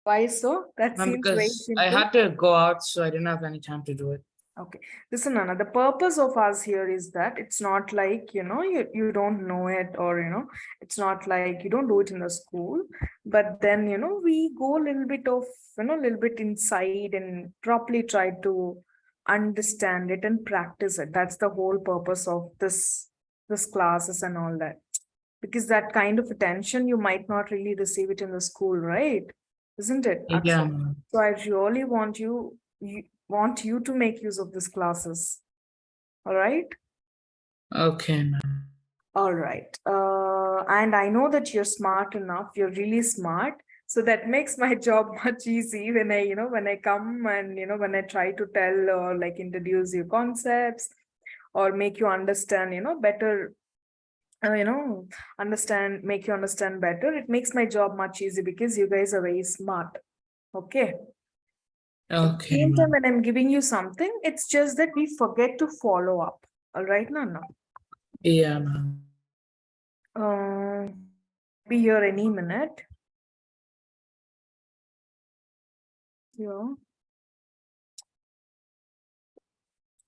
Why so? That seems very Because I simple. had to go out, so I didn't have any time to do it. Okay. Listen, Anna, the purpose of us here is that it's not like, you don't know it, or, it's not like you don't do it in the school, but then, we go a little bit of, a little bit inside and properly try to understand it and practice it. That's the whole purpose of this classes and all that. Because that kind of attention, you might not really receive it in the school, right? Isn't it, Yeah, Akshay? ma'am. So I really want you to make use of these classes. All right. Okay, ma'am. All right. And I know that you're smart enough. You're really smart. So that makes my job much easy when when I come and, when I try to tell or like introduce you concepts or make you understand, better, make you understand better. It makes my job much easy because you guys are very smart. Okay. At the Okay, same time, ma'am. when I'm giving you something, it's just that we forget to follow up. All right, Nana. Yeah, ma'am. Uh, be here any minute. Yeah.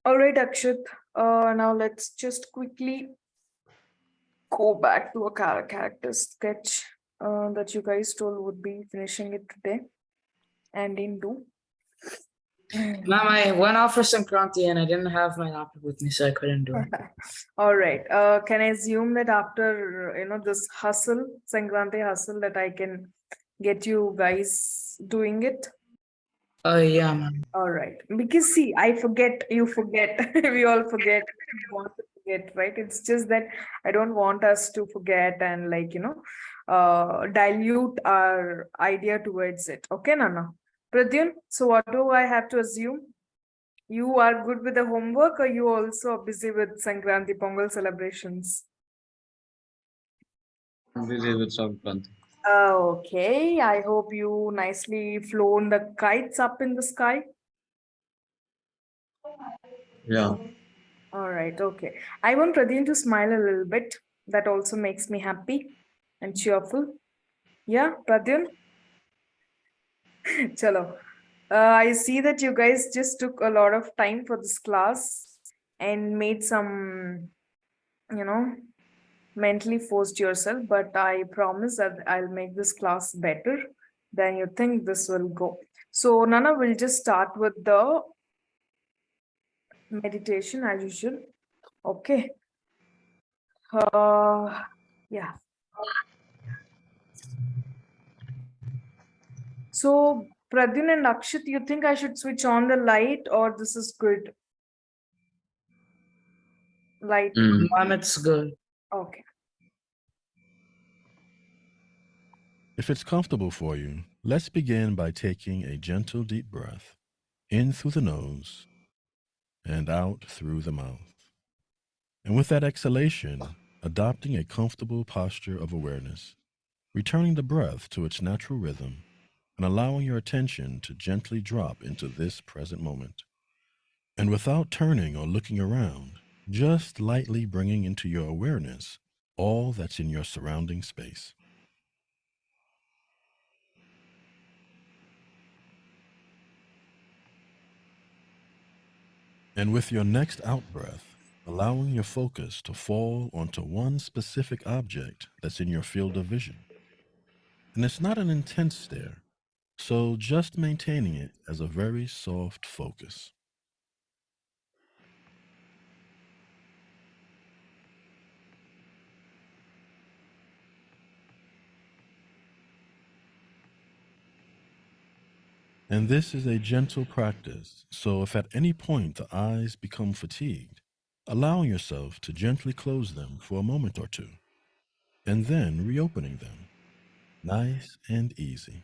All right, Akshat. Now let's just quickly go back to a character sketch that you guys told would be finishing it today and in do. Ma'am, I went out for Sankranti and I didn't have my laptop with me, so I couldn't do it. All right. Can I assume that after this hustle, Sankranti hustle, that I can get you guys doing it? Yeah, ma'am. All right. Because see, I forget, you forget, we all forget, we want to forget, right? It's just that I don't want us to forget and like, dilute our idea towards it. Okay, Nana? Pradyun, so what do I have to assume? You are good with the homework, or you also busy with Sankranti Pongal celebrations? I'm busy with Sankranti. Okay, I hope you nicely flown the kites up in the sky. Yeah. All right, okay. I want Pradeen to smile a little bit. That also makes me happy and cheerful. Yeah, Pradeen? Chalo. I see that you guys just took a lot of time for this class and made some, you know, mentally forced yourself, but I promise that I'll make this class better than you think this will go. So, Nana, we'll just start with the meditation as usual. Okay. Yeah. So, Pradyun and Akshit, you think I should switch on the light or this is good? Light. Ma'am, it's good. Okay. If it's comfortable for you, let's begin by taking a gentle deep breath in through the nose and out through the mouth. And with that exhalation, adopting a comfortable posture of awareness, returning the breath to its natural rhythm, and allowing your attention to gently drop into this present moment. And without turning or looking around, just lightly bringing into your awareness all that's in your surrounding space. And with your next out breath, allowing your focus to fall onto one specific object that's in your field of vision. And it's not an intense stare, so just maintaining it as a very soft focus. And this is a gentle practice, so if at any point the eyes become fatigued, allowing yourself to gently close them for a moment or two, and then reopening them, nice and easy.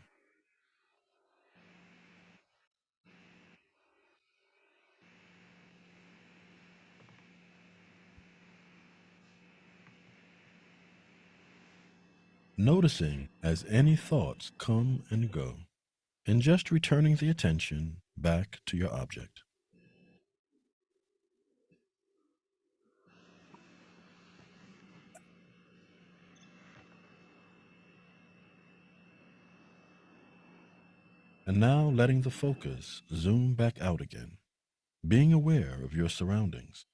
Noticing as any thoughts come and go, and just returning the attention back to your object. And now letting the focus zoom back out again, being aware of your surroundings,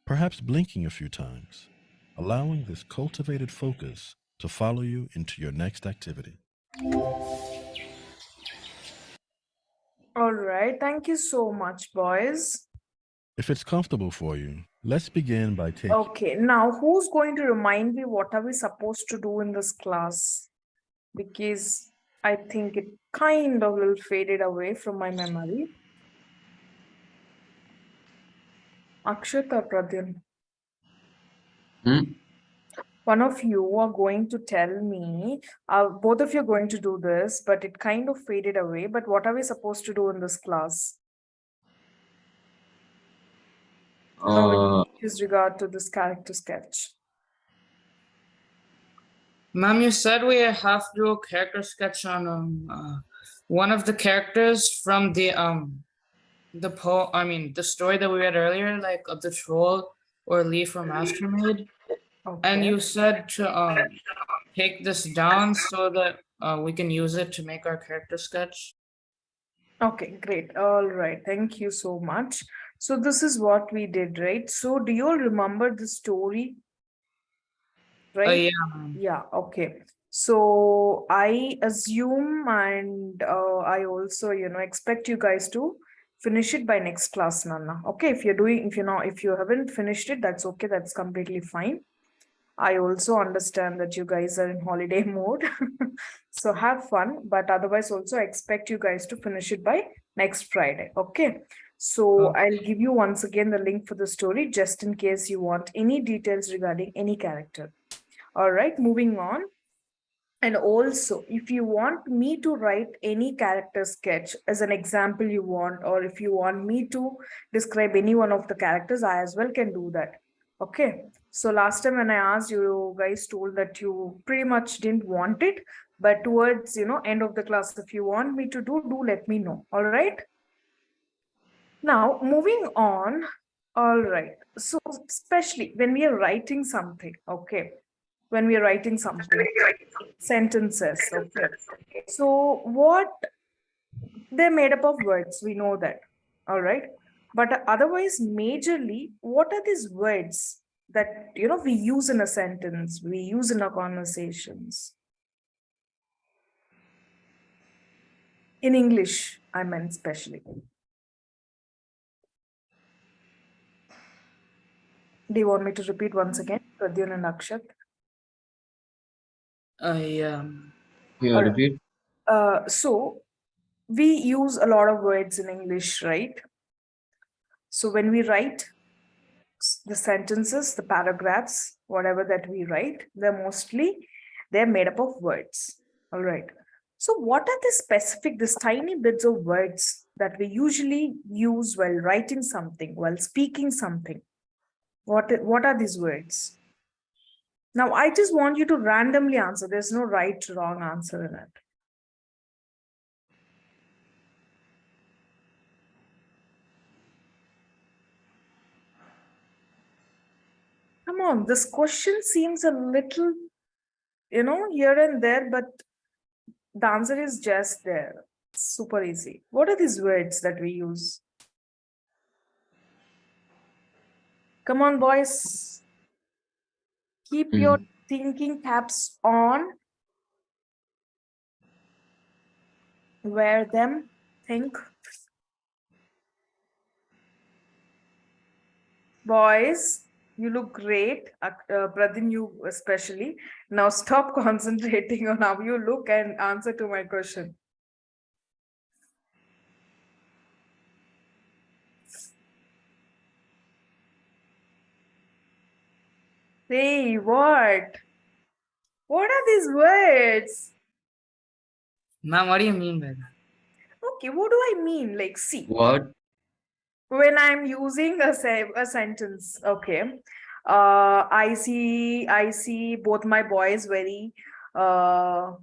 perhaps blinking a few times, allowing this cultivated focus to follow you into your next activity. All right. Thank you so much, boys. If it's comfortable for you, let's begin by taking. Okay. Now, who's going to remind me what are we supposed to do in this class? Because I think it kind of will faded away from my memory. Akshat or Pradyan? Hmm? One of you are going to tell me, both of you are going to do this, but it kind of faded away. But what are we supposed to do in this class? With regard to this character sketch. Ma'am, you said we have to do a character sketch on one of the characters from the story that we read earlier, like of the troll or Lee from Mastermaid. Okay. And you said to take this down so that we can use it to make our character sketch. Okay, great. All right. Thank you so much. So this is what we did, right? So do you all remember the story? Right? Yeah. Yeah, okay. So I assume and I also, expect you guys to finish it by next class, Nana. Okay, if you haven't finished it, that's okay. That's completely fine. I also understand that you guys are in holiday mode. So have fun, but otherwise also expect you guys to finish it by next Friday. Okay. So I'll give you once again the link for the story just in case you want any details regarding any character. All right, moving on. And also, if you want me to write any character sketch as an example you want, or if you want me to describe any one of the characters, I as well can do that. Okay. So last time when I asked, you guys told that you pretty much didn't want it, but towards, end of the class, if you want me to do let me know. All right. Now, moving on. All right. So especially when we are writing something, okay. When we are writing something, sentences, okay. So what they're made up of words, we know that. All right. But otherwise, majorly, what are these words that we use in a sentence, we use in our conversations? In English, I meant especially. Do you want me to repeat once again, Pradyan and Akshat? Yeah. Yeah, repeat. So we use a lot of words in English, right? So when we write the sentences, the paragraphs, whatever that we write, they're made up of words. All right. So what are the these tiny bits of words that we usually use while writing something, while speaking something? What are these words? Now, I just want you to randomly answer. There's no right, wrong answer in it. Come on, this question seems a little, here and there, but the answer is just there. Super easy. What are these words that we use? Come on, boys. Keep your thinking caps on. Wear them. Think. Boys, you look great. Pradin, you especially. Now stop concentrating on how you look and answer to my question. Hey, what? What are these words? Ma'am, what do you mean by that? Okay, what do I mean? Like, see. What? When I'm using a sentence, okay. I see both my boys very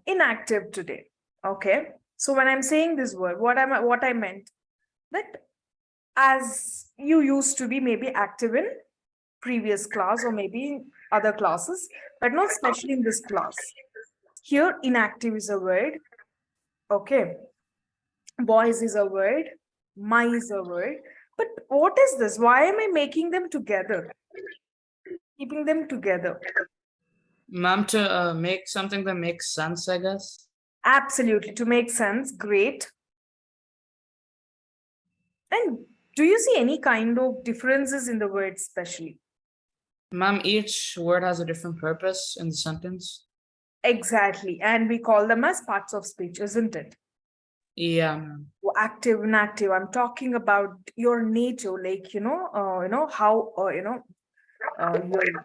inactive today. Okay. So when I'm saying this word, what I meant that as you used to be maybe active in previous class or maybe other classes, but not especially in this class. Here, inactive is a word. Okay. Boys is a word, my is a word. But what is this? Why am I making them together? Keeping them together. Ma'am, to make something that makes sense, I guess. Absolutely. To make sense. Great. And do you see any kind of differences in the words, especially? Ma'am, each word has a different purpose in the sentence. Exactly. And we call them as parts of speech, isn't it? Yeah, ma'am. Active, inactive. I'm talking about your nature, like, how, you're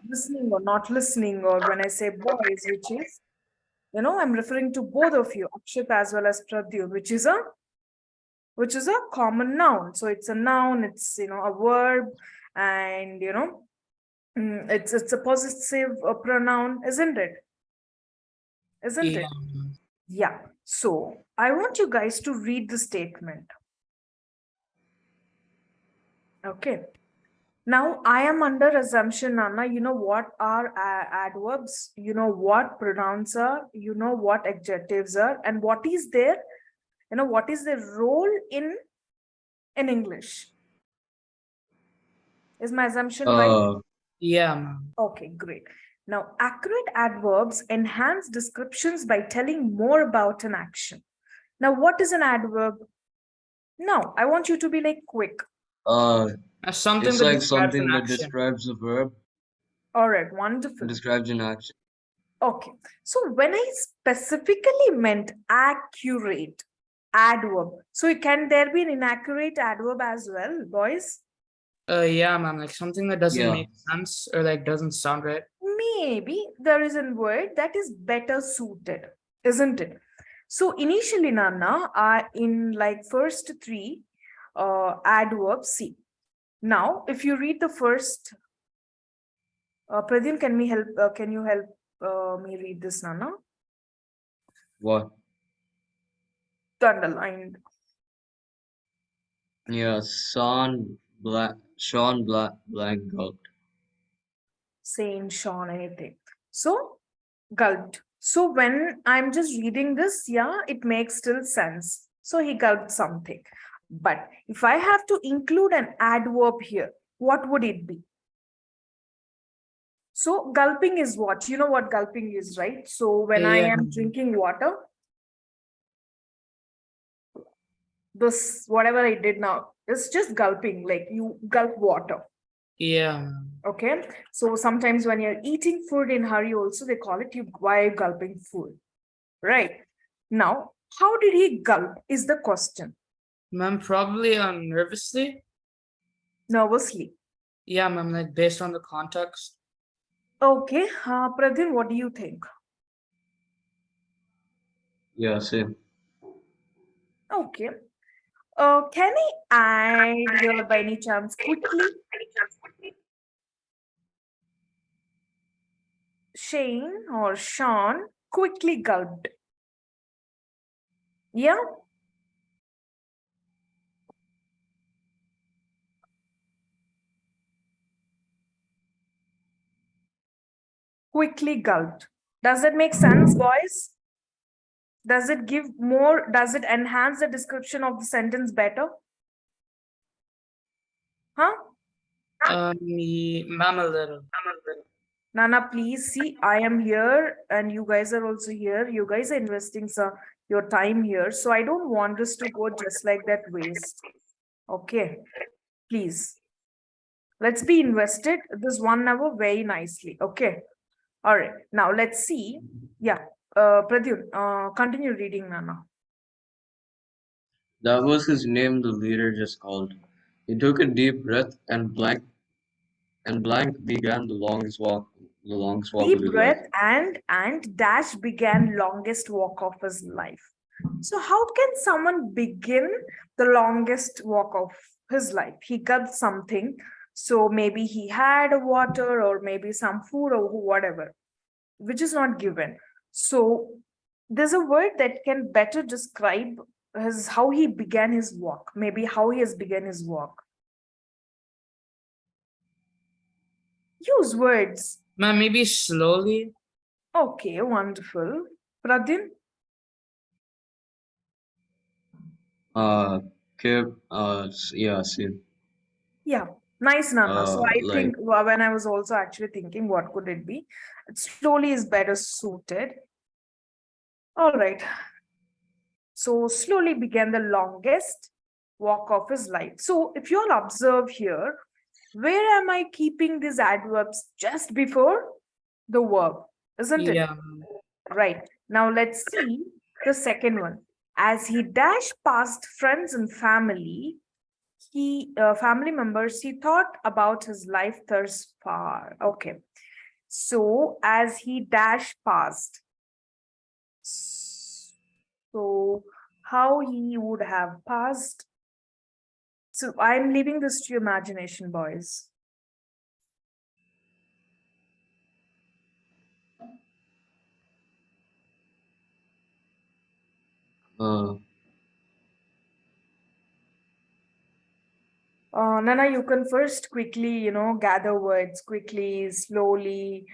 listening or not listening, or when I say boys, which is, I'm referring to both of you, Akshit as well as Pradyum, which is a common noun. So it's a noun, it's, a verb, and, it's a possessive pronoun, isn't it? Isn't Yeah, it? ma'am. Yeah. So I want you guys to read the statement. Okay. Now I am under assumption, Nana, you know what are adverbs, you know what pronouns are, you know what adjectives are, and what is their, what is their role in English. Is my assumption right? Yeah, ma'am. Okay, great. Now, accurate adverbs enhance descriptions by telling more about an action. Now, what is an adverb? Now, I want you to be like quick. Something It's that like describes an something that action. describes a verb All right, wonderful. and describes an action. Okay, so when I specifically meant accurate adverb, so can there be an inaccurate adverb as well, boys? Yeah, ma'am, like something that doesn't Yeah. make sense or like doesn't sound right. Maybe there is a word that is better suited, isn't it? So initially, Nana, in like first three adverbs, see. Now, if you read the first, Pradyum, can you help me read this, Nana? What? The underlined. Yeah, Sean Blank gulped. Saint Sean, anything. So, gulped. So when I'm just reading this, yeah, it makes still sense. So he gulped something. But if I have to include an adverb here, what would it be? So gulping is what? You know what gulping is, right? So when I Yeah. am drinking water, this, whatever I did now, it's just gulping, like you gulp water. Yeah, ma'am. Okay. So sometimes when you're eating food in hurry also, they call it why are you gulping food? Right. Now, how did he gulp is the question. Ma'am, probably nervously. Nervously. Yeah, ma'am, like based on the context. Okay. Pradyum, what do you think? Yeah, same. Okay. Can I add here by any chance quickly? Shane or Sean quickly gulped. Yeah. Quickly gulped. Does that make sense, boys? Does it give more? Does it enhance the description of the sentence better? Huh? Ma'am, a little. Nana, please see, I am here and you guys are also here. You guys are investing your time here. So I don't want this to go just like that waste. Okay, please. Let's be invested this 1 hour very nicely. Okay. All right. Now let's see. Yeah. Pradyum, continue reading, Nana. That was his name the leader just called. He took a deep breath and Blank began the longest walk of Deep his life. breath and Dash began longest walk of his life. So how can someone begin the longest walk of his life? He got something. So maybe he had a water or maybe some food or whatever, which is not given. So there's a word that can better describe how he began his walk, maybe how he has begun his walk. Use words. Ma'am, maybe slowly. Okay, wonderful. Pradyum? Kip, yeah, see, Yeah, nice, Nana. So I like, think when I was also actually thinking, what could it be? It slowly is better suited. All right. So slowly began the longest walk of his life. So if you'll observe here, where am I keeping these adverbs just before the verb? Isn't it? Yeah. Right. Now let's see the second one. As he dashed past friends and family members, he thought about his life thus far. Okay. So as he dashed past, so how he would have passed. So I'm leaving this to your imagination, boys. uh, Nana, you can first quickly, gather words quickly, slowly,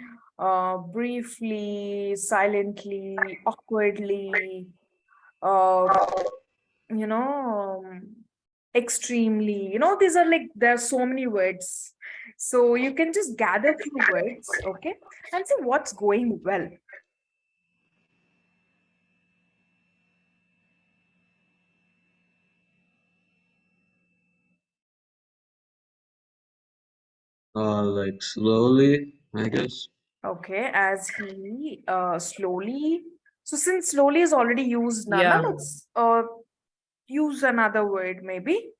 briefly, silently, awkwardly, uh, you know, extremely. These are like, there are so many words. So you can just gather few words, okay, and see what's going well. like slowly, I guess. Okay, as he slowly. So since slowly is already used, Nana, Yeah. let's use another word maybe.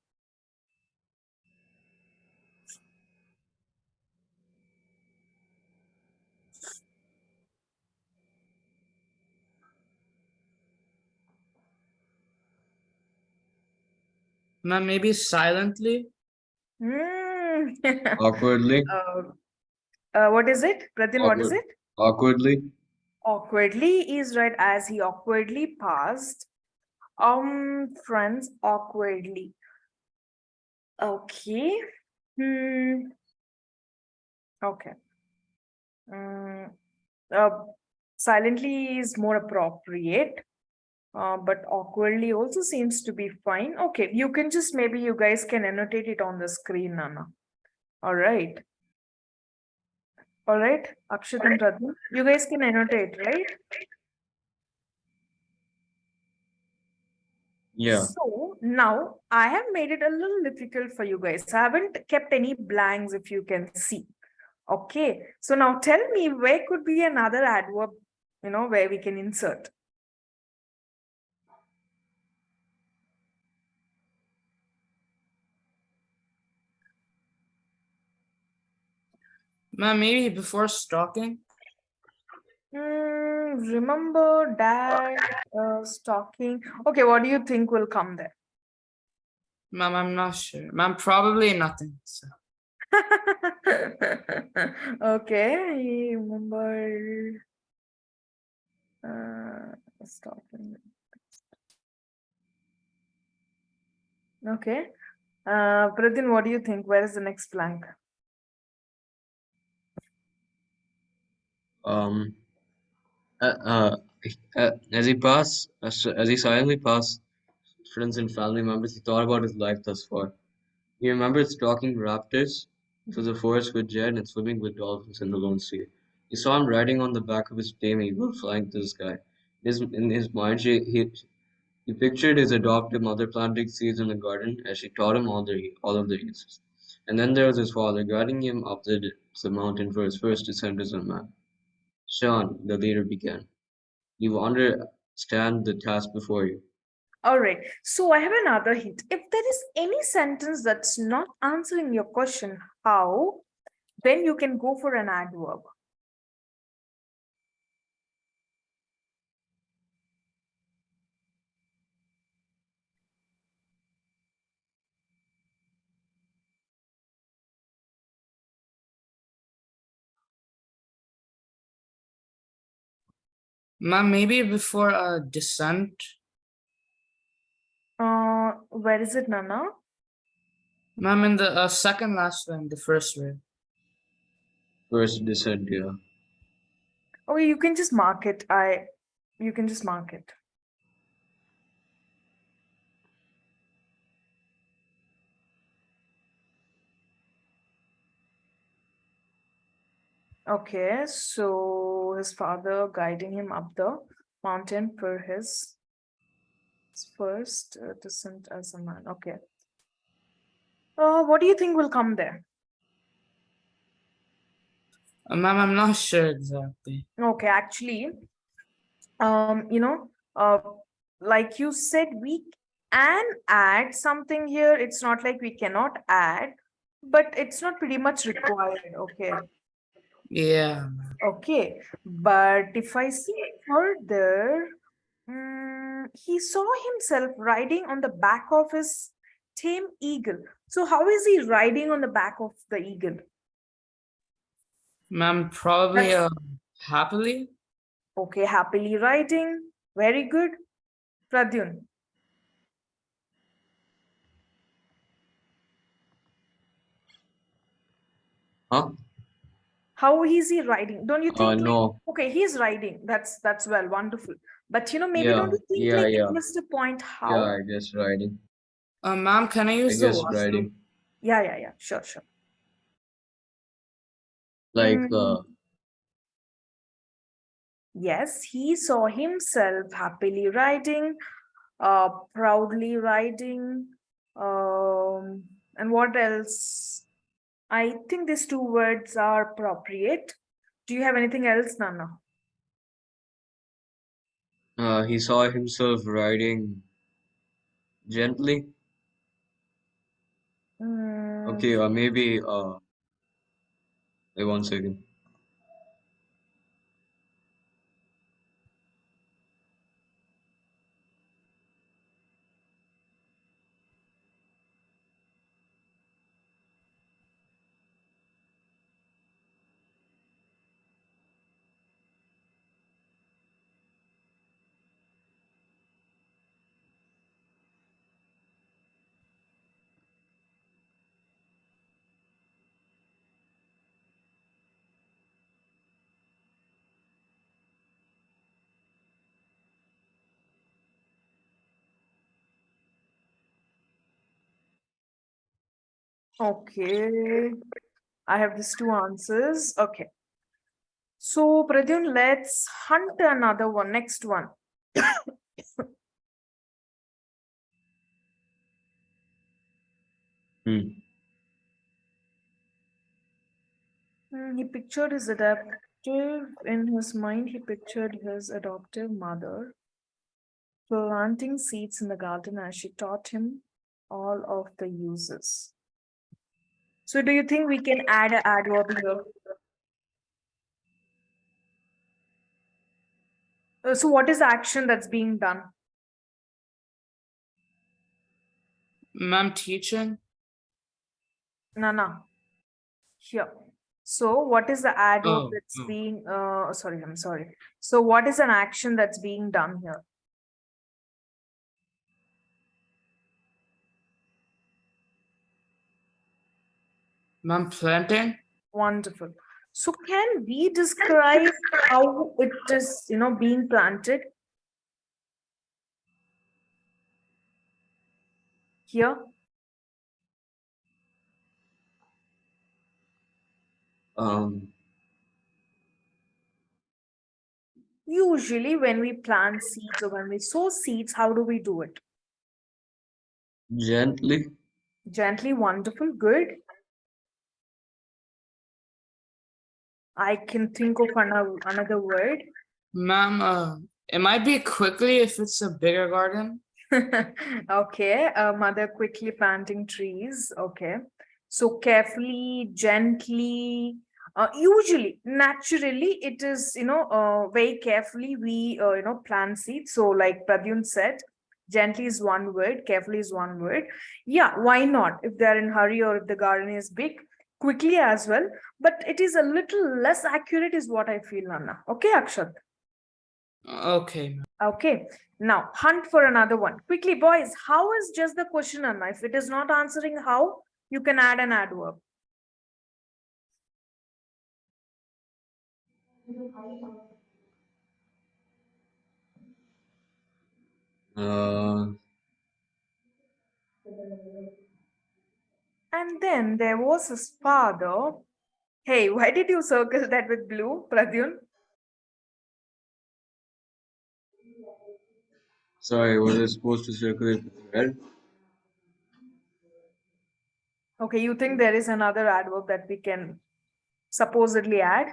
Ma'am, maybe silently. Hmm. Awkwardly, uh, what is it? Pratin, what is awkward, it? awkwardly. Awkwardly is right, as he awkwardly passed. Friends, awkwardly. Okay. Hmm. Okay. Mm, uh, silently is more appropriate. But awkwardly also seems to be fine. Okay, you can just, maybe you guys can annotate it on the screen, Nana. All right. All right, Akshat and Radha, you guys can annotate, right? Yeah. So now I have made it a little difficult for you guys. I haven't kept any blanks, if you can see. Okay, so now tell me, where could be another adverb, where we can insert? Ma'am, maybe before stalking. Remember that stalking. Okay, what do you think will come there? Ma'am, I'm not sure. Ma'am, probably nothing. So. Okay, I remember stalking. Okay. Pratin, what do you think? Where is the next blank? Um, uh, uh, as he silently passed friends and family members, he thought about his life thus far. He remembered stalking raptors through the forest with Jed and swimming with dolphins in the Lone Sea. He saw him riding on the back of his tame eagle flying to the sky. In his mind, he pictured his adoptive mother planting seeds in the garden as she taught him all of the uses. And then there was his father guiding him up the mountain for his first descent as a man. Sean, the leader began, you understand the task before you. All right. So I have another hint. If there is any sentence that's not answering your question, how, then you can go for an adverb. Ma'am, maybe before a descent. Where is it, Nana? Ma'am, in the second last one, the first word. First descent, yeah. Okay, you can just mark it. You can just mark it. Okay, so his father guiding him up the mountain for his first descent as a man. Okay. What do you think will come there? Ma'am, I'm not sure exactly. Okay, actually, you know, like you said, we can add something here. It's not like we cannot add, but it's not pretty much required. Okay. Yeah. Okay. But if I see further, he saw himself riding on the back of his tame eagle. So how is he riding on the back of the eagle? Ma'am, probably That's happily. okay. Happily riding. Very good. Pradyun. Huh? How is he riding? Don't you think like No. okay, he's riding. That's well, wonderful. But maybe Yeah, don't you think yeah, like yeah. you missed a point Yeah, how? I guess riding. Ma'am, can I I use the guess washroom? riding. Yeah. Sure, sure. Like, Mm, yes, he saw himself happily riding, proudly riding. And what else? I think these two words are appropriate. Do you have anything else, Nana? he saw himself riding gently. Mm, Okay, maybe, wait 1 second. okay. I have these two answers. Okay. So, Pradyun, let's hunt another one. Next one. Hmm. He pictured his adoptive in his mind. He pictured his adoptive mother planting seeds in the garden as she taught him all of the uses. So, do you think we can add an adverb here? So, what is the action that's being done? Ma'am, teaching. Nana, here. So, what is the adverb Oh, that's being? Sorry, I'm sorry. So, what is an action that's being done here? ma'am, planting. Wonderful. So, can we describe how it is, being planted here? Um, Usually, when we plant seeds or when we sow seeds, how do we do it? gently. Gently, wonderful, good. I can think of another word. Ma'am, it might be quickly if it's a bigger garden. Okay, mother quickly planting trees. Okay, so carefully, gently. Usually, naturally, it is very carefully we plant seeds. So, like Pradyun said, gently is one word, carefully is one word. Yeah, why not? If they're in hurry or if the garden is big, quickly as well. But it is a little less accurate, is what I feel, Nana. Okay, Akshat. Okay, ma'am. Okay, now hunt for another one. Quickly, boys, how is just the question, Anna? If it is not answering how, you can add an adverb. Uh, And then there was his father. Hey, why did you circle that with blue, Pradyun? Sorry, was I supposed to circle it with red? Okay, you think there is another adverb that we can supposedly add?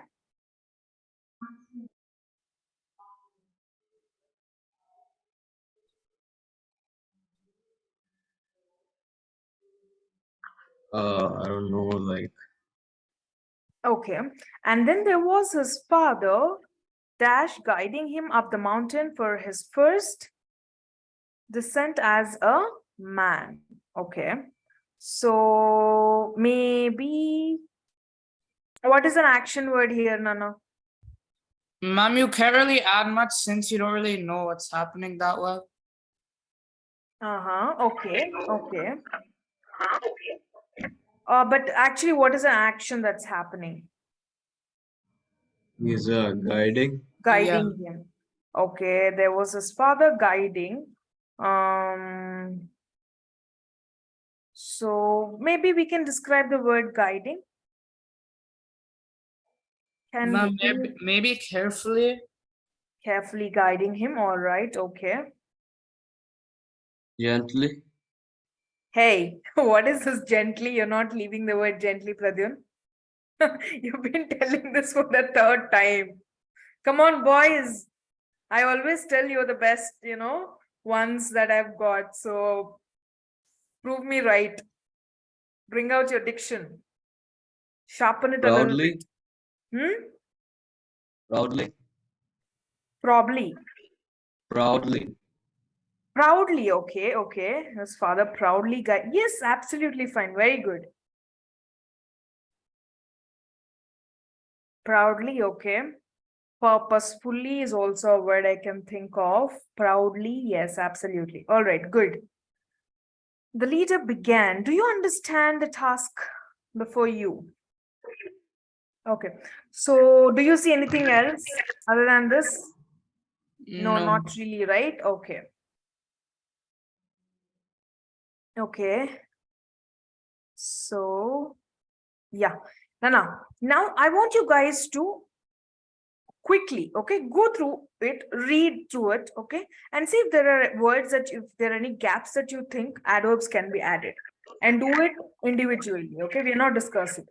I don't know, like, Okay. And then there was his father, dash, guiding him up the mountain for his first descent as a man. Okay. So maybe what is an action word here, Nana? Ma'am, you can't really add much since you don't really know what's happening that well. Uh-huh. Okay. Okay. But actually, what is an action that's happening? he's guiding. Guiding him. Okay, there was his father guiding. Um, so maybe we can describe the word guiding. Can Ma'am, we maybe carefully. carefully guiding him? All right, okay. Gently. Hey, what is this gently? You're not leaving the word gently, Pradyun. You've been telling this for the third time. Come on, boys. I always tell you're the best, ones that I've got. So prove me right. Bring out your diction. Sharpen it a little Proudly. bit. Hmm? Proudly. Probably. Proudly. Proudly, okay, okay. His father proudly guide. Yes, absolutely fine. Very good. Proudly, okay. Purposefully is also a word I can think of. Proudly, yes, absolutely. All right, good. The leader began. Do you understand the task before you? Okay. So, do you see anything else other than this? No, No. not really, right? Okay. Okay. So, yeah. Now I want you guys to quickly, okay, go through it, read through it, okay, and see if there are words that if there are any gaps that you think adverbs can be added, and do it individually, okay? We are not discussing.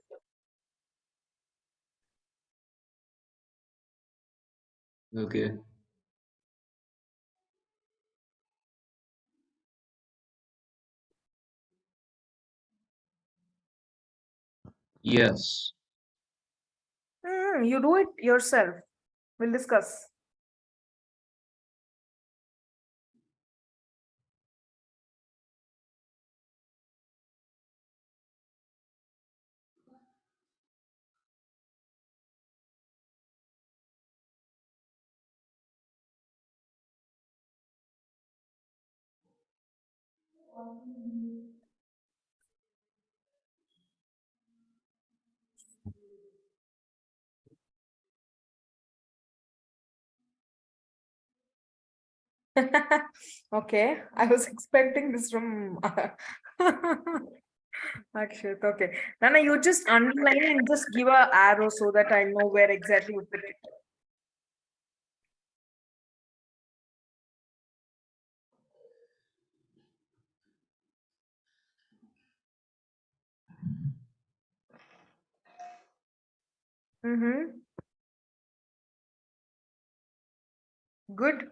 Okay. Yes. You do it yourself. We'll discuss. Okay, I was expecting this from Akshit. Okay, Nana, you just underline and just give a arrow so that I know where exactly you put it. Mm-hmm. Good.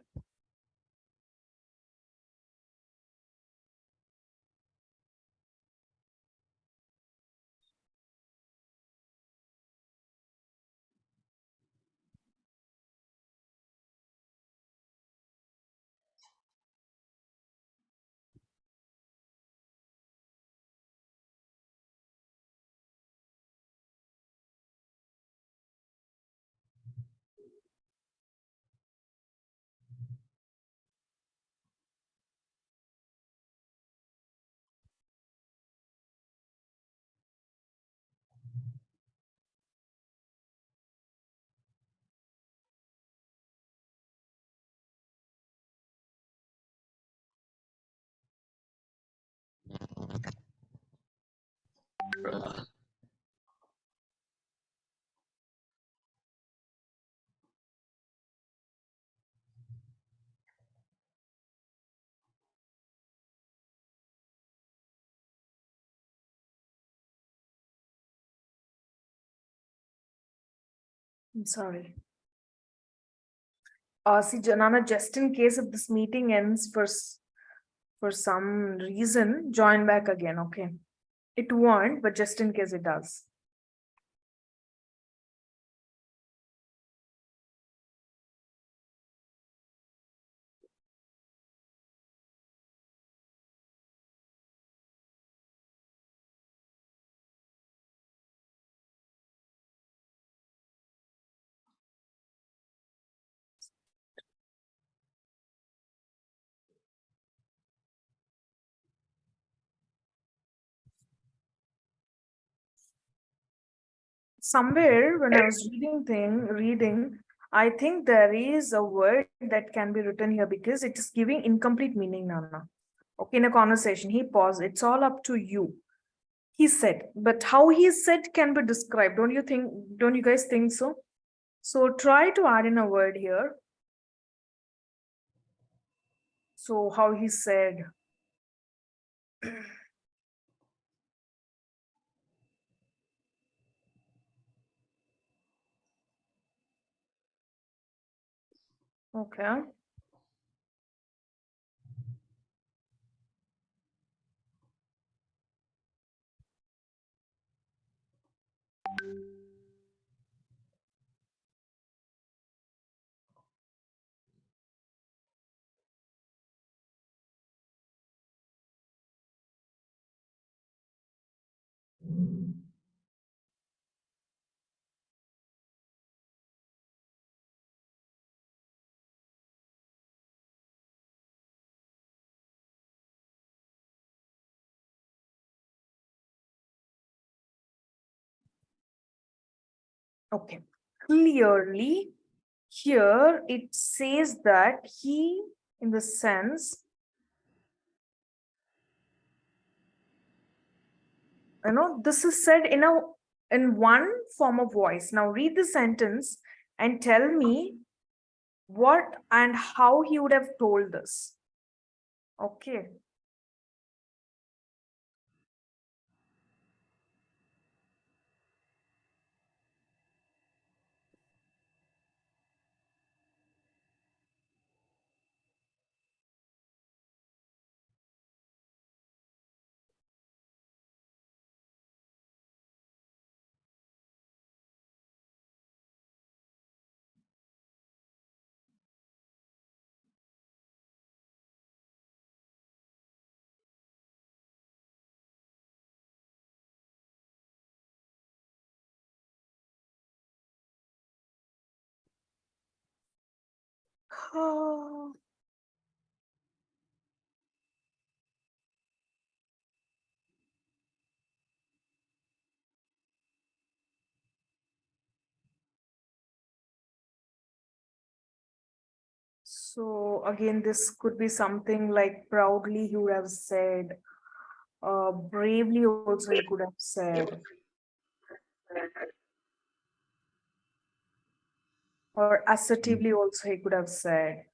I'm sorry. See, Janana, just in case if this meeting ends for some reason, join back again, okay? It won't, but just in case it does. Somewhere when I was reading, I think there is a word that can be written here because it is giving incomplete meaning, Nana. Okay, in a conversation, he paused. It's all up to you. He said, but how he said can be described. Don't you think? Don't you guys think so? So try to add in a word here. So how he said. Okay. Okay. Clearly, here it says that he, in the sense, this is said in one form of voice. Now read the sentence and tell me what and how he would have told this. Okay. So again, this could be something like proudly he would have said, bravely also he could have said, or assertively also he could have said.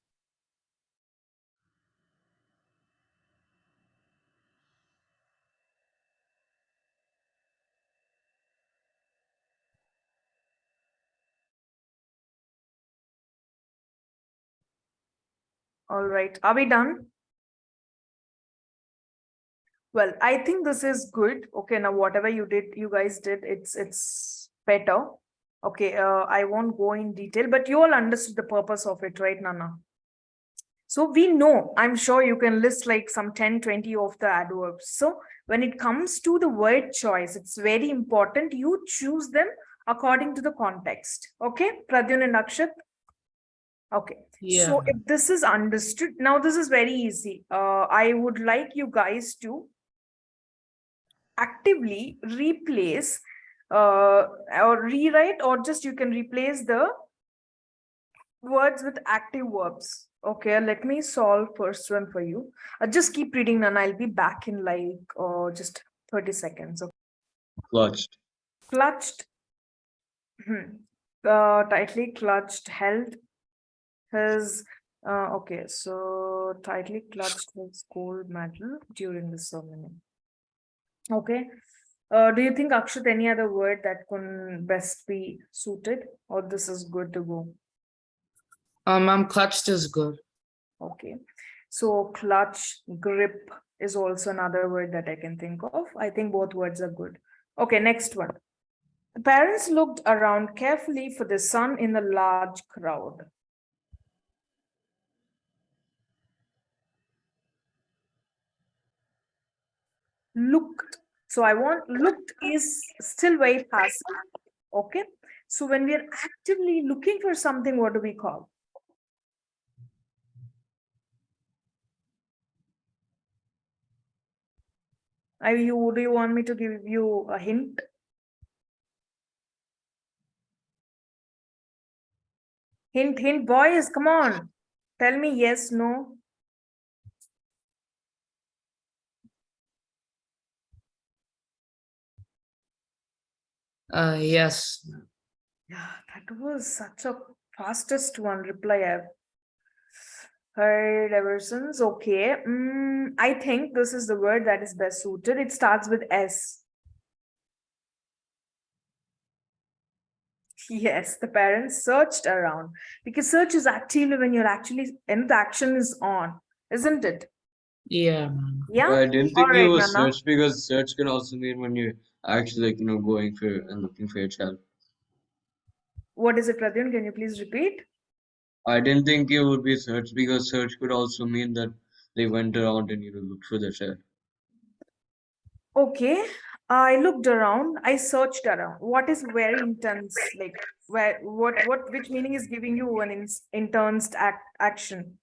All right, are we done? Well, I think this is good. Okay, now whatever you guys did, it's better. Okay, I won't go in detail, but you all understood the purpose of it, right, Nana? So we know, I'm sure you can list like some 10, 20 of the adverbs. So when it comes to the word choice, it's very important you choose them according to the context. Okay, Pradyun and Akshat? Okay. Yeah. So if this is understood, now this is very easy. I would like you guys to actively replace or rewrite, or just you can replace the words with active verbs. Okay, let me solve first one for you. Just keep reading and I'll be back in like just 30 seconds. Okay. Clutched. Clutched, tightly clutched, held his, okay, so tightly clutched his gold medal during the ceremony. Okay, Do you think, Akshat, any other word that can best be suited, or this is good to go? Ma'am, clutched is good. Okay. So clutch, grip is also another word that I can think of. I think both words are good. Okay, next one. The parents looked around carefully for the son in the large crowd. Looked. So I want looked is still very passive. Okay. So when we are actively looking for something, what do we call? Do you want me to give you a hint? Hint, boys, come on. Tell me yes, no. Yes. Yeah, that was such a fastest one reply I've heard ever since. Okay. I think this is the word that is best suited. It starts with S. Yes, the parents searched around because search is actually when you're actually and the action is on, isn't it? Yeah, ma'am. Yeah. I didn't All think it right, was Nana. search because search can also mean when you're actually going for and looking for your child. What is it, Pradyun? Can you please repeat? I didn't think it would be search because search could also mean that they went around and looked for their child. Okay. I looked around. I searched around. What is very intense? Like where? What? Which meaning is giving you an intense action?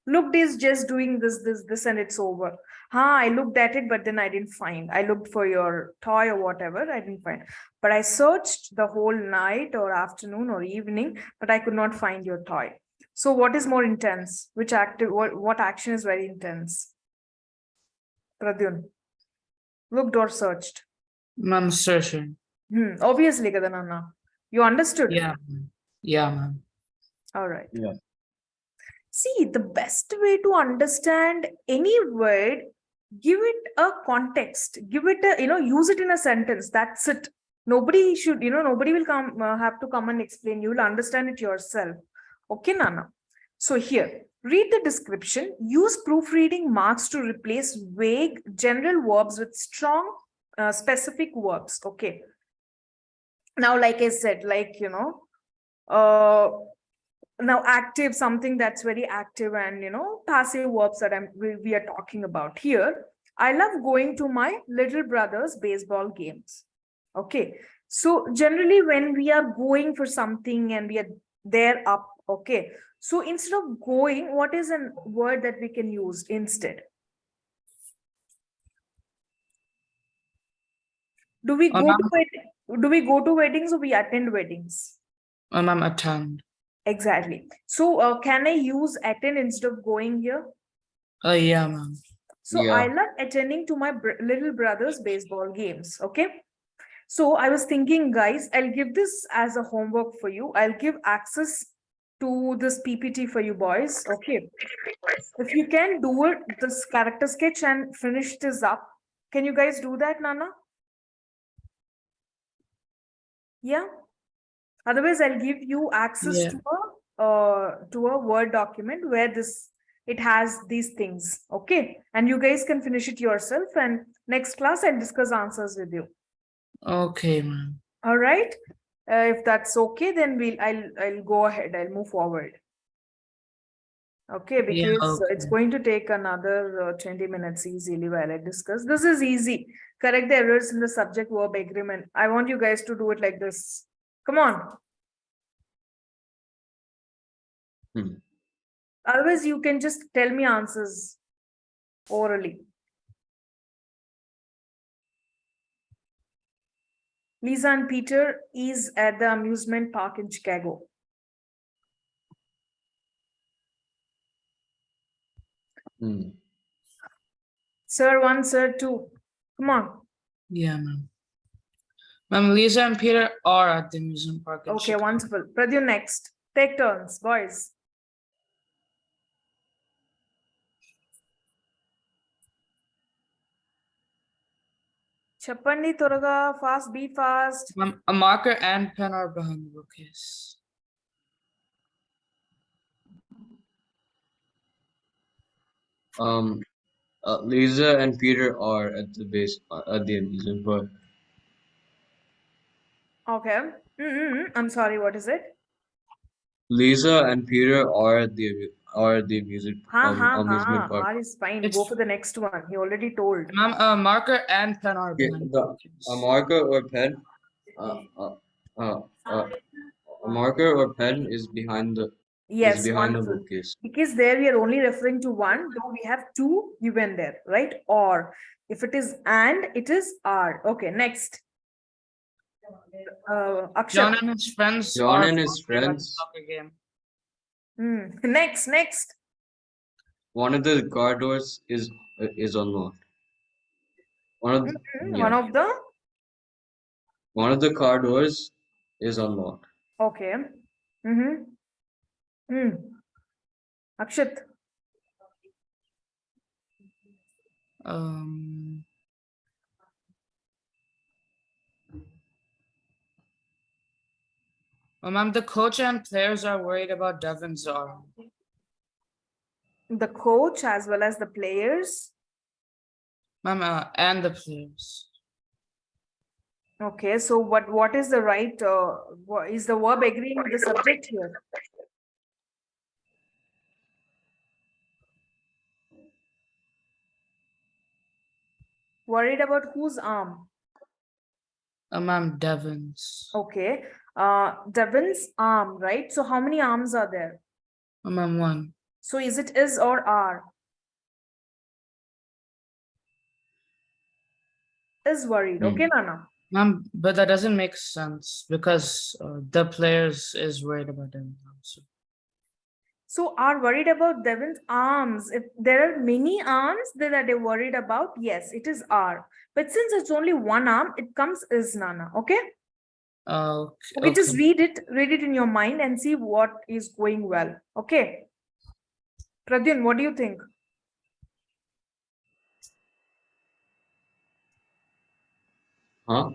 Looked is just doing this, and it's over. I looked at it, but then I didn't find. I looked for your toy or whatever. I didn't find. But I searched the whole night or afternoon or evening, but I could not find your toy. So what is more intense? Which active? What action is very intense? Pradyun, looked or searched? Ma'am, searching. Obviously, Gadanana. You understood? Yeah. Yeah, ma'am. All right. Yeah. See, the best way to understand any word, give it a context, give it a, use it in a sentence. That's it. Nobody should, nobody will have to come and explain. You will understand it yourself. Okay, Nana. So here, read the description. Use proofreading marks to replace vague general verbs with strong specific verbs. Okay. Now, like I said, now active, something that's very active, and passive verbs that we are talking about here. I love going to my little brother's baseball games. Okay, so generally when we are going for something and we are there up, okay, so instead of going, what is a word that we can use instead? Do we go to weddings or we attend weddings? Ma'am, attend. Exactly. So can I use attend instead of going here? Yeah, ma'am. So Yeah. I love attending to my little brother's baseball games. Okay. So I was thinking, guys, I'll give this as a homework for you. I'll give access to this PPT for you boys. Okay. If you can do it, this character sketch and finish this up. Can you guys do that, Nana? Yeah. Otherwise, I'll give you access Yeah. to a Word document where it has these things. Okay. And you guys can finish it yourself. And next class, I'll discuss answers with you. Okay, ma'am. All right. If that's okay, then I'll go ahead. I'll move forward. Okay, Yeah, because okay. it's going to take another 20 minutes easily while I discuss. This is easy. Correct the errors in the subject verb agreement. I want you guys to do it like this. Come on. Otherwise, you can just tell me answers orally. Lisa and Peter is at the amusement park in Chicago. Sir 1, Sir 2. Come on. Yeah, ma'am. Ma'am, Lisa and Peter are at the amusement park. in Okay, Chicago. wonderful. Pradyun next. Take turns, boys. Chappandi Toraga, fast, be fast. Ma'am, a marker and pen are behind the bookcase. Lisa and Peter are at the base at the amusement park. Okay. I'm sorry, what is it? Lisa and Peter are at the amusement park. R is fine. Go It's- for the next one. He already told. Ma'am, a marker and pen are Okay, behind the bookcase. a marker or pen, a marker or pen is behind the Yes, the wonderful. bookcase. Because there we are only referring to one, though we have two given there, right? Or if it is and, it is R. Okay, next. Akshat. John and his friends John are and his playing a friends. soccer game. Next. One of the car doors is unlocked. One One of the car doors is unlocked. Okay. Akshat. Ma'am, the coach and players are worried about Devin's arm. The coach as well as the players. Ma'am, and the players. Okay, so what is the right, is the verb agreeing with the subject here? Worried about whose arm? Ma'am, Devin's. Okay, Devin's arm, right? So how many arms are there? Ma'am, one. So is it is or are? Is worried. Okay, Nana. Ma'am, but that doesn't make sense because the players is worried about them. So are worried about Devin's arms. If there are many arms that they're worried about, yes, it is are. But since it's only one arm, it comes is, Nana. Okay? Okay, just read it in your mind and see what is going well. Okay. Pradyun, what do you think? Huh?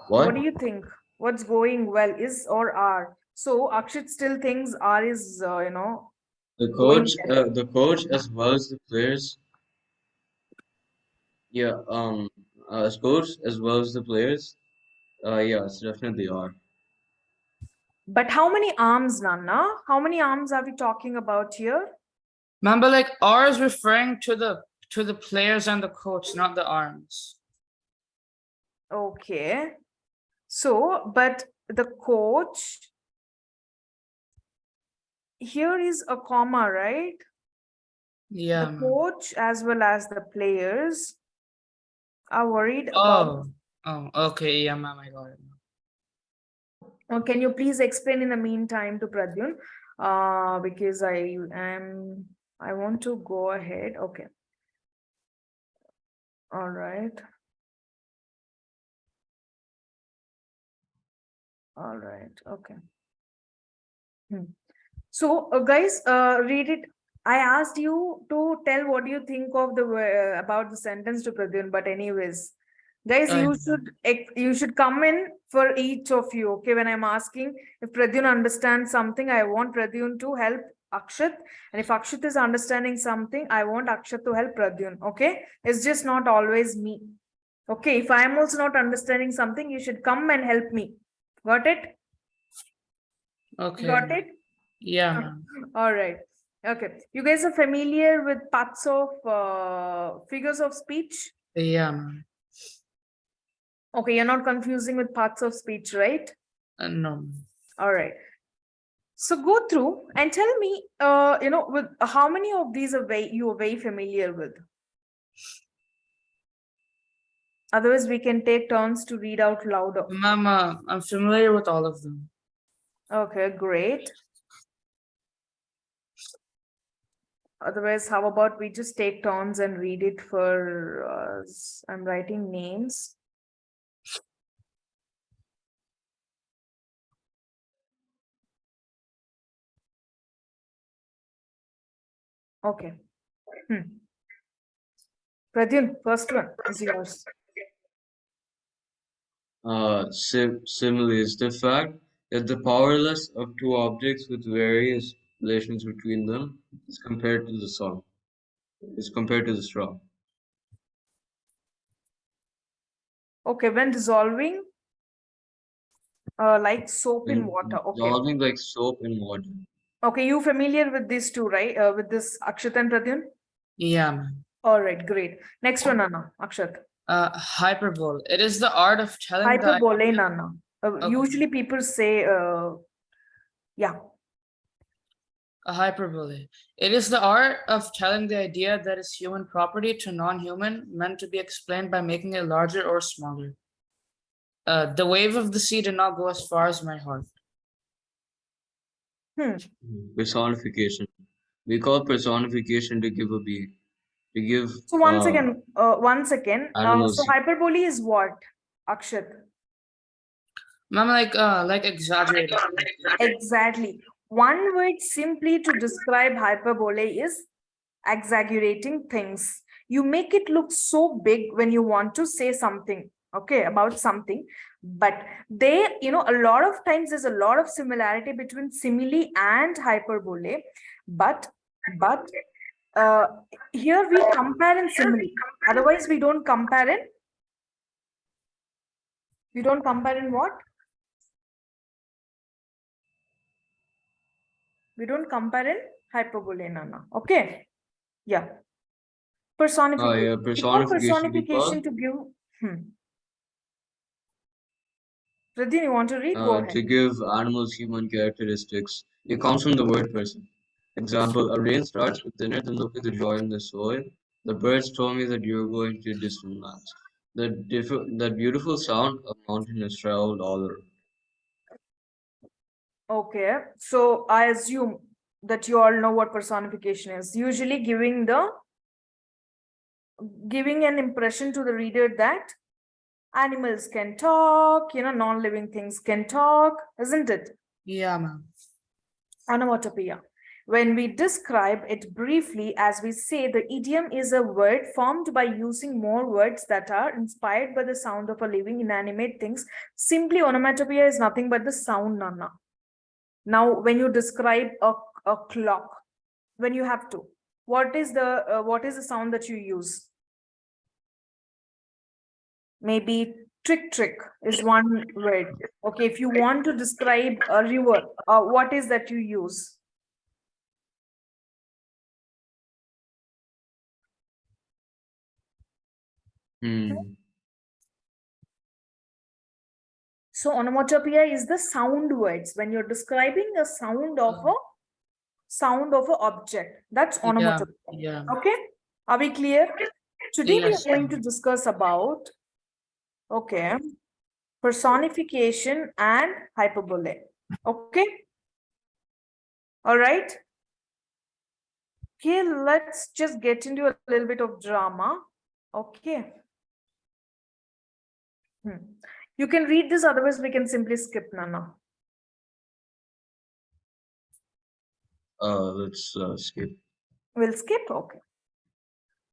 What do you think? What's going well, is or are? So Akshat still thinks R is, the coach as well as the players. Yeah, as coach as well as the players. Yeah, it's definitely are. But how many arms, Nana? How many arms are we talking about here? Ma'am, but like R is referring to the players and the coach, not the arms. Okay. So, but the coach, here is a comma, right? Yeah. The coach as well as the players are worried about. Oh, okay. Yeah, ma'am, I got it. Can you please explain in the meantime to Pradyun? Because I want to go ahead. Okay. All right. All right. Okay. So, guys, read it. I asked you to tell what you think of the about the sentence to Pradyun, but anyways, guys, you should come in for each of you. Okay, when I'm asking if Pradyun understands something, I want Pradyun to help Akshat, and if Akshat is understanding something, I want Akshat to help Pradyun. Okay, it's just not always me. Okay, if I am also not understanding something, you should come and help me. Got it? Okay. Got it? Yeah. All right. Okay. You guys are familiar with parts of figures of speech? Yeah, ma'am. Okay, you're not confusing with parts of speech, right? No. All right. So go through and tell me, with how many of these you are very familiar with? Otherwise, we can take turns to read out louder. Ma'am, I'm familiar with all of them. Okay, great. Otherwise, how about we just take turns and read it for I'm writing names. Okay. Pradyun, first one is yours. Simile is the fact that the powerless of two objects with various relations between them is compared to the sum, is compared to the straw. Okay, when dissolving, like soap in water. Okay. Dissolving like soap in water. Okay, you familiar with these two, right? With this Akshat and Pradyun? Yeah, man. All right, great. Next one, Anna. Akshat. Hyperbole. It is the art of telling the Hyperbole, Nana. Okay. Usually people say, yeah. a hyperbole. It is the art of telling the idea that is human property to non-human, meant to be explained by making it larger or smaller. The wave of the sea did not go as far as my heart. Personification. We call personification to give a being. To give So one second. animals. So hyperbole is what, Akshat? Ma'am, like exaggerated. Exactly. One word simply to describe hyperbole is exaggerating things. You make it look so big when you want to say something, okay, about something. But they, a lot of times there's a lot of similarity between simile and hyperbole. But here we compare in simile. Otherwise, we don't compare in. We don't compare in what? We don't compare in hyperbole, Nana. Okay. Yeah. Personification. Yeah, personification we call Personification to give. Pradyun, you want to read? Go ahead. to give animals human characteristics. It comes from the word person. Example, a rain starts with dinner, then look at the joy in the soil. The birds told me that you're going to distant lands. That beautiful sound of mountain has traveled all around. Okay. So I assume that you all know what personification is. Usually giving an impression to the reader that animals can talk, non-living things can talk, isn't it? Yeah, ma'am. Onomatopoeia. When we describe it briefly, as we say, the idiom is a word formed by using more words that are inspired by the sound of a living inanimate things. Simply, onomatopoeia is nothing but the sound, Nana. Now, when you describe a clock, when you have to, what is the sound that you use? Maybe trick is one word. Okay, if you want to describe a river, what is that you use? So onomatopoeia is the sound words. When you're describing a sound of a object, that's onomatopoeia. Yeah. Okay, are we clear? Today Yes, we are going to discuss about personification and hyperbole. Okay, all right. Okay, let's just get into a little bit of drama. Okay. You can read this, otherwise we can simply skip, Nana. Let's skip. We'll skip, okay.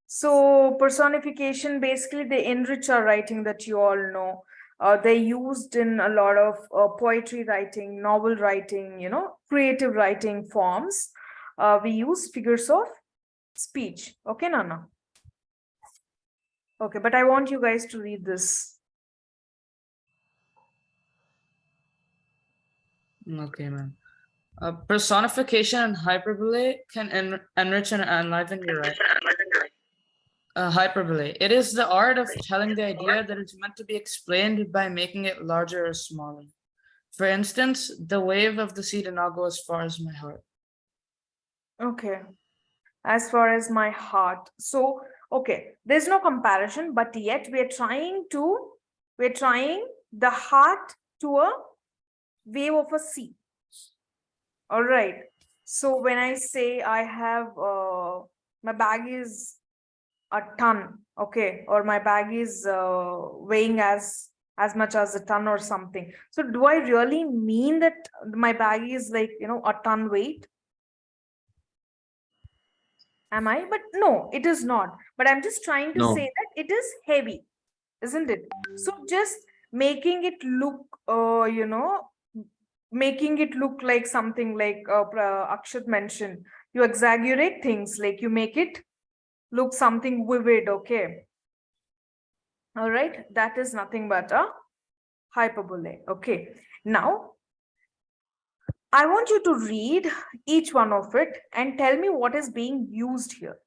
So personification, basically they enrich our writing, that you all know. They're used in a lot of poetry writing, novel writing, creative writing forms. We use figures of speech. Okay, Nana? Okay, but I want you guys to read this. Okay, ma'am. Personification and hyperbole can enrich and enliven your writing. Hyperbole. It is the art of telling the idea that is meant to be explained by making it larger or smaller. For instance, the wave of the sea did not go as far as my heart. Okay, as far as my heart. So, okay, there's no comparison, but yet we're trying the heart to a wave of a sea. All right. So when I say I have my bag is a ton, okay, or my bag is weighing as much as a ton or something. So do I really mean that my bag is like, a ton weight? Am I? But no, it is not. But I'm just trying to say that it is heavy, isn't it? So just making it look, making it look like something like Akshat mentioned. You exaggerate things, like you make it look something vivid, okay? All right, that is nothing but a hyperbole, okay? Now, I want you to read each one of it and tell me what is being used here.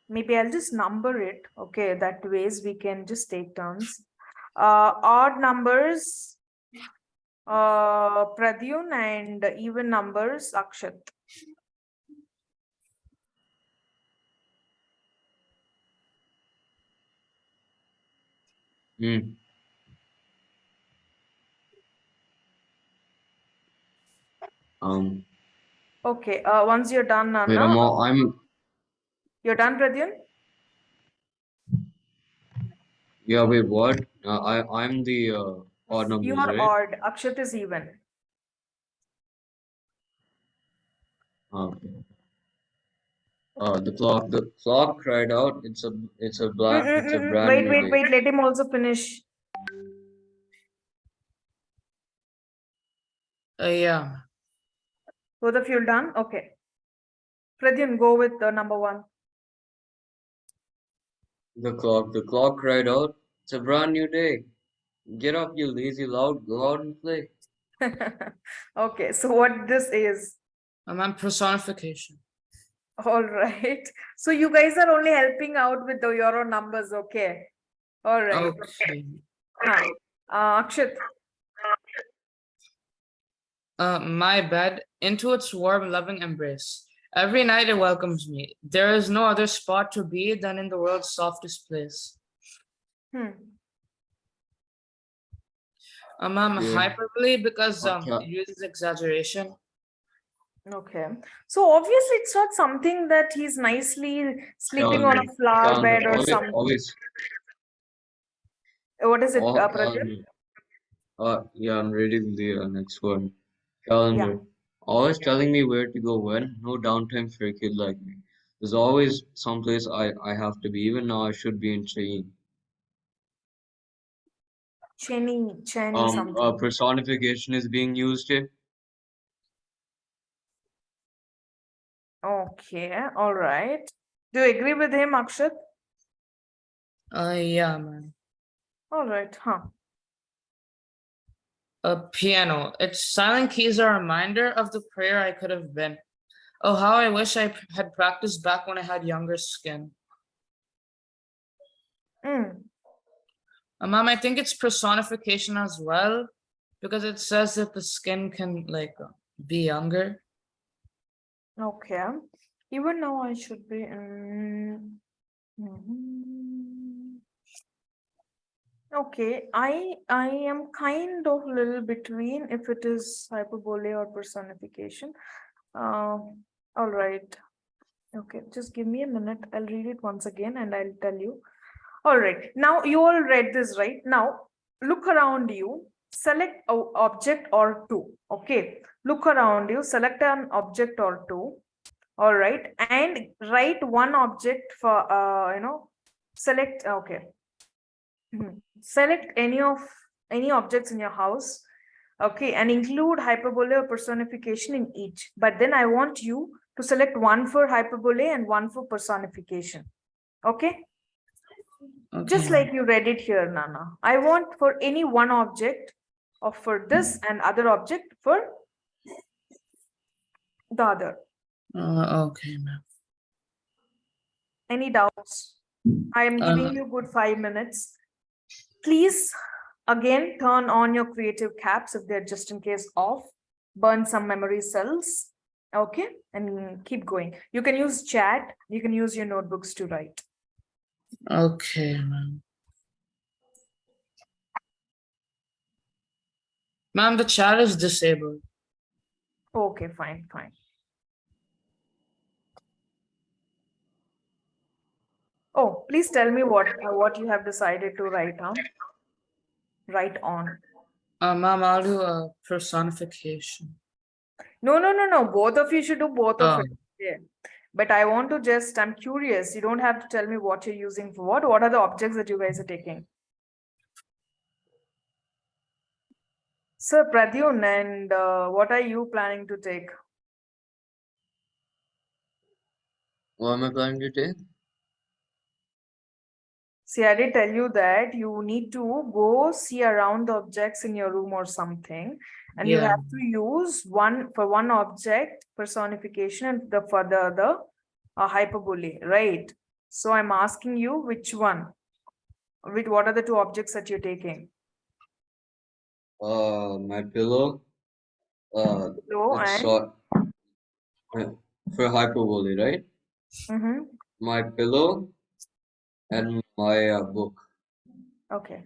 Maybe I'll just number it, okay? That ways we can just take turns. Odd numbers, Pradyun, and even numbers, Akshat. Hmm. Okay, once you're done, Wait, Nana, you're done, Pradyun? yeah, wait, what? I'm the odd You numbers, are right? odd, Akshat is even. Okay. The clock cried out, it's a brand Wait, new wait, day. wait, let him also finish. Yeah. Both of you done? Okay. Pradyun, go with the number one. The clock cried out, it's a brand new day. Get up, you lazy loud, go out and play. Okay, so what this is? Ma'am, personification. All right. So you guys are only helping out with your own numbers, okay? All right. Okay. Akshat. My bed into its warm, loving embrace. Every night it welcomes me. There is no other spot to be than in the world's softest place. Ma'am, Yeah. hyperbole because Okay. it uses exaggeration. Okay. So obviously it's not something that he's nicely sleeping on a Calendar. flower Calendar. bed or something. Always. What is it, Calendar. Pradyun? Yeah, I'm reading the next one. Yeah. Calendar. Always telling me where to go when. No downtime for a kid like me. There's always someplace I have to be. Even now, I should be in training. Chenny something. Personification is being used here. Okay, all right. Do you agree with him, Akshat? Yeah, ma'am. All right, A piano. Its silent keys are a reminder of the prayer I could have been. Oh, how I wish I had practiced back when I had younger skin. Ma'am, I think it's personification as well, because it says that the skin can be younger. Okay. Even now I should be. Okay, I am kind of little between if it is hyperbole or personification. All right. Okay, just give me a minute. I'll read it once again and I'll tell you. All right. Now you all read this, right? Now look around you, select an object or two. Okay. Look around you, select an object or two. All right. And write one object for, select, okay. Select any objects in your house. Okay. And include hyperbole or personification in each. But then I want you to select one for hyperbole and one for personification. Okay. Just like you read it here, Nana. I want for any one object or for this and other object for the other. Okay, ma'am. Any doubts? I am giving you good 5 minutes. Please, again, turn on your creative caps if they're just in case off. Burn some memory cells. Okay, and keep going. You can use chat. You can use your notebooks to write. Okay, ma'am. Ma'am, the chat is disabled. Okay, fine. Oh, please tell me what you have decided to write on. Write on. Ma'am, I'll do a personification. No. Both of you should do both of it. Yeah. But I want to just, I'm curious. You don't have to tell me what you're using for what. What are the objects that you guys are taking? Sir Pradyun, and what are you planning to take? What am I planning to take? See, I did tell you that you need to go see around the objects in your room or something, and you Yeah. have to use one for one object personification and for the other hyperbole, right? So I'm asking you which one, what are the two objects that you're taking? My pillow. Pillow It's and for hyperbole, right? My pillow and my book. okay.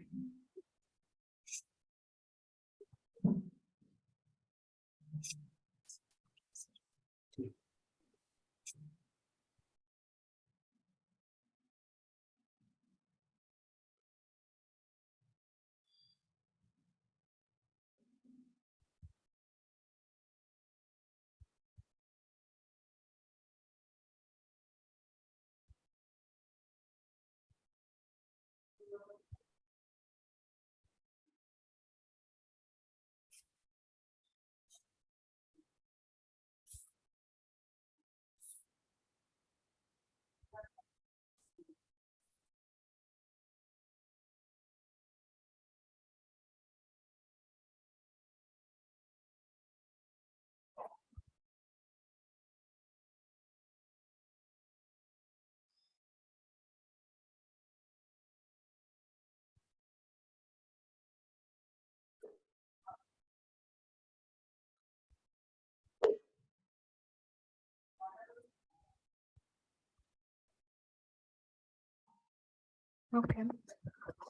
Okay.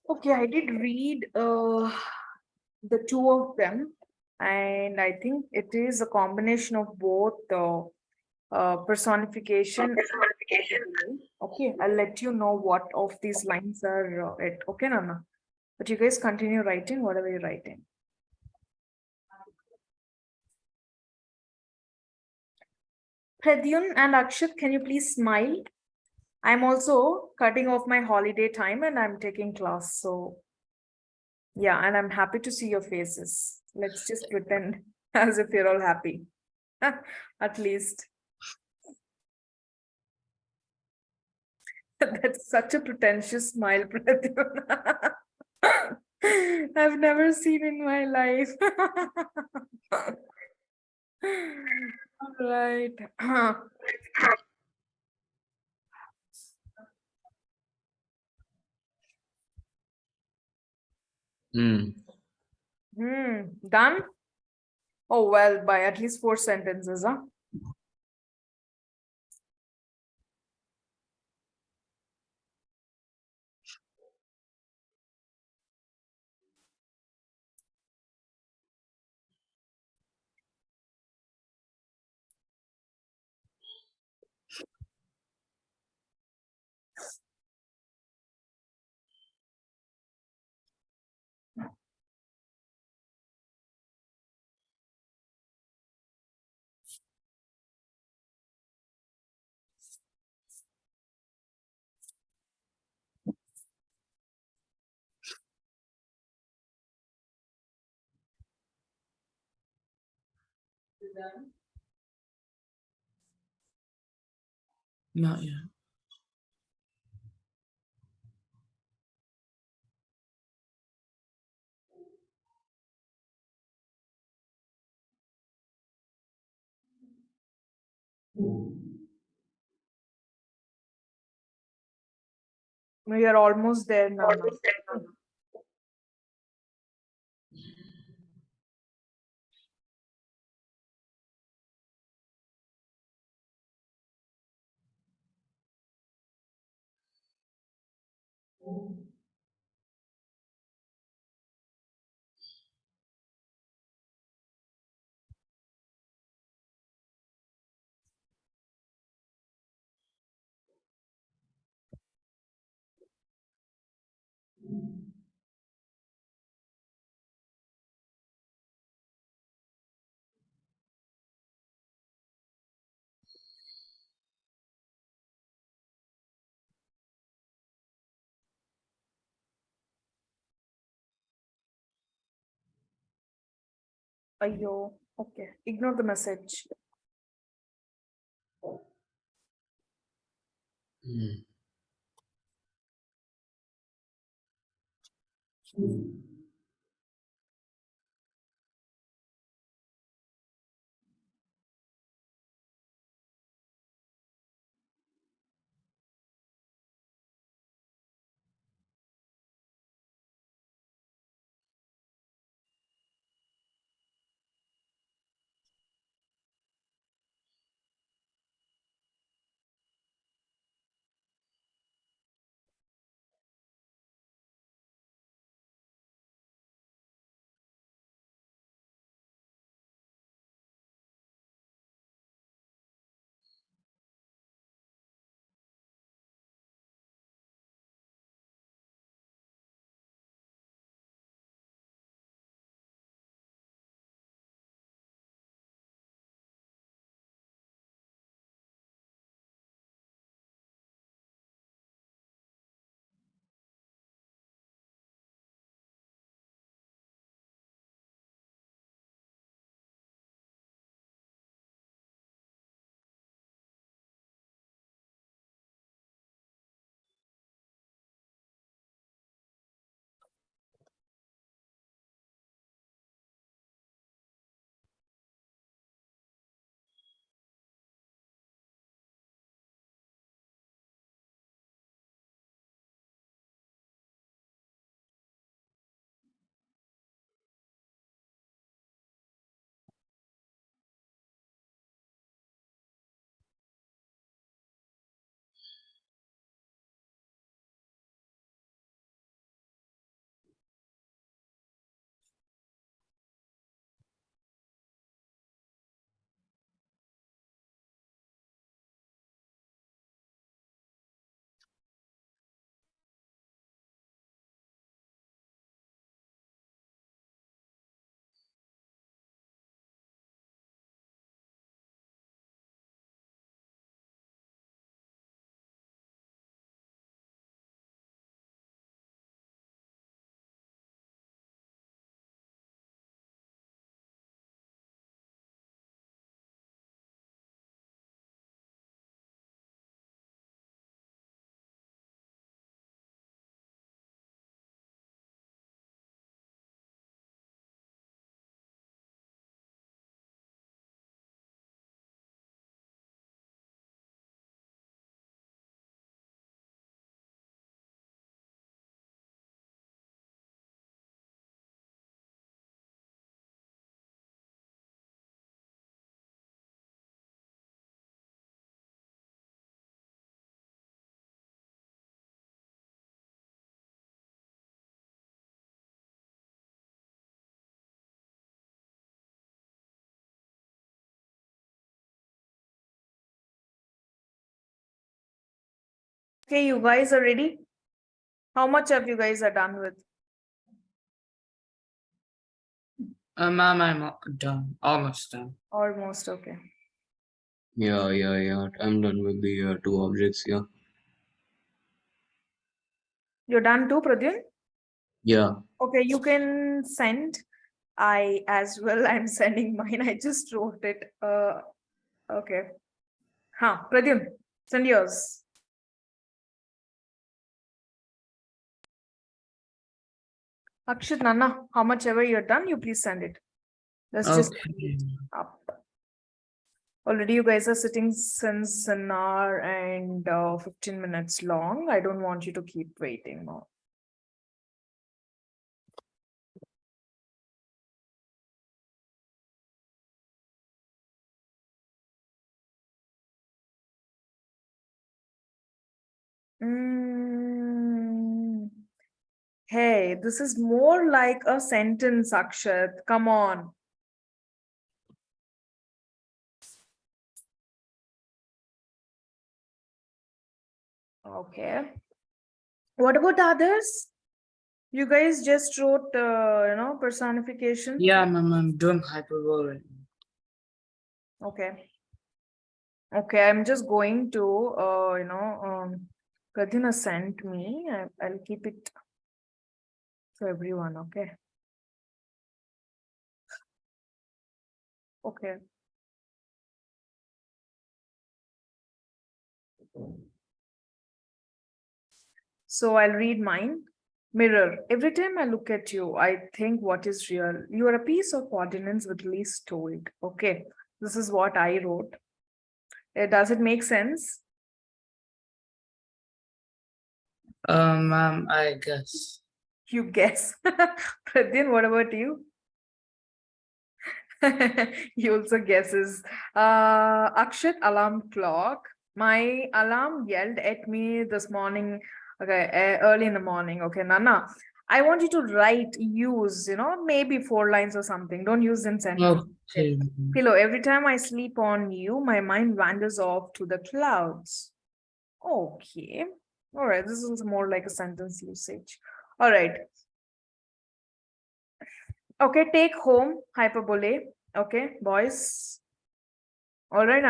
Okay, I did read the two of them, and I think it is a combination of both personification. Okay, I'll let you know what of these lines are it. Okay, Nana. But you guys continue writing whatever you're writing. Pradyun and Akshat, can you please smile? I'm also cutting off my holiday time and I'm taking class. So yeah, and I'm happy to see your faces. Let's just pretend as if you're all happy. At least. That's such a pretentious smile, Pradyumna. I've never seen in my life. All right. Done? Oh, well, by at least 4 sentences, huh? Not yet. We are almost there now. Ayyo. Okay. Ignore the message. Hmm. Okay, you guys are ready? How much of you guys are done with? Ma'am, I'm done. Almost done. Almost okay. Yeah. I'm done with the two objects. Yeah. You're done too, Pradyun? Yeah. Okay, you can send. I as well. I'm sending mine. I just wrote it. Okay. Huh, Pradyun, send yours. Akshit, Nana, how much ever you're done, you please send it. Let's just Okay. up. Already you guys are sitting since an hour and 15 minutes long. I don't want you to keep waiting more. Mm. Hey, this is more like a sentence, Akshat. Come on. Okay. What about the others? You guys just wrote, personification. Yeah, ma'am, I'm doing hyperbole. Okay. Okay, I'm just going to, Pradyun has sent me. I'll keep it to everyone. Okay. Okay. So I'll read mine. Mirror. Every time I look at you, I think what is real. You are a piece of ordinance with least told. Okay. This is what I wrote. Does it make sense? Ma'am, I guess. You guess. Pradyan, what about you? He also guesses. Akshat, alarm clock. My alarm yelled at me this morning. Okay, early in the morning. Okay, Nana, I want you to write, use, maybe 4 lines or something. Don't use in sentences. Okay. Pillow, every time I sleep on you, my mind wanders off to the clouds. Okay. All right. This is more like a sentence usage. All right. Okay. Take home hyperbole. Okay, boys. All right.